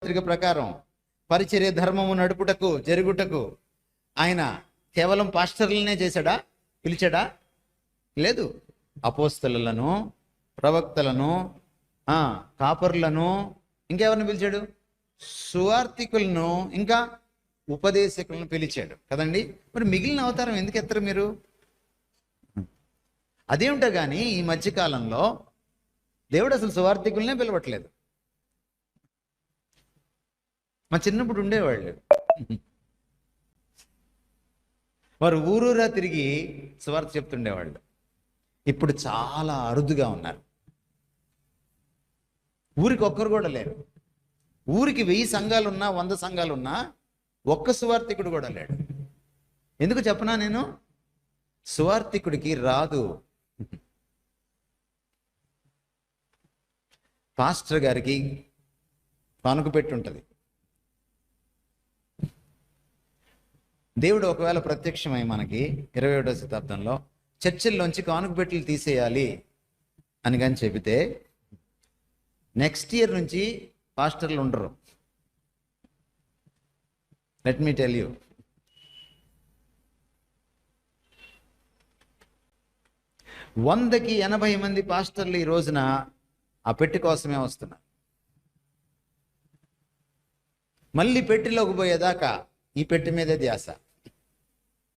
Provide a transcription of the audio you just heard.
పత్రిక ప్రకారం పరిచర్య ధర్మము నడుపుటకు జరుగుటకు ఆయన కేవలం పాస్టర్లనే చేశాడా, పిలిచాడా? లేదు. అపోస్తలులను, ప్రవక్తలను, కాపరులను, ఇంకెవరిని పిలిచాడు? సువార్తికులను, ఇంకా ఉపదేశకులను పిలిచాడు కదండి. మరి మిగిలిన అవతారం ఎందుకు ఎత్తరు మీరు? అదేమిటో కానీ ఈ మధ్యకాలంలో దేవుడు అసలు సువార్తికులనే పిలవట్లేదు. మా చిన్నప్పుడు ఉండేవాళ్ళు, వారు ఊరూరా తిరిగి సువార్త చెప్తుండేవాళ్ళు. ఇప్పుడు చాలా అరుదుగా ఉన్నారు. ఊరికి ఒక్కరు కూడా లేరు. ఊరికి 1000 సంఘాలున్నా 100 సంఘాలున్నా ఒక్క సువార్తికుడు కూడా లేడు. ఎందుకు చెప్పనా? నేను సువార్తికుడికి రాదు. పాస్టర్ గారికి కానుక పెట్టుంటుంది. దేవుడు ఒకవేళ ప్రత్యక్షమై మనకి 21వ శతాబ్దంలో చర్చిల్లోంచి కానుక పెట్టెలు తీసేయాలి అని కానీ చెబితే నెక్స్ట్ ఇయర్ నుంచి పాస్టర్లు ఉండరు. Let me tell you. వందకి 80 మంది పాస్టర్లు ఈ రోజున ఆ పెట్టి కోసమే వస్తున్నారు. మళ్ళీ పెట్టిలోకి పోయేదాకా ఈ పెట్టి మీదే ధ్యాస.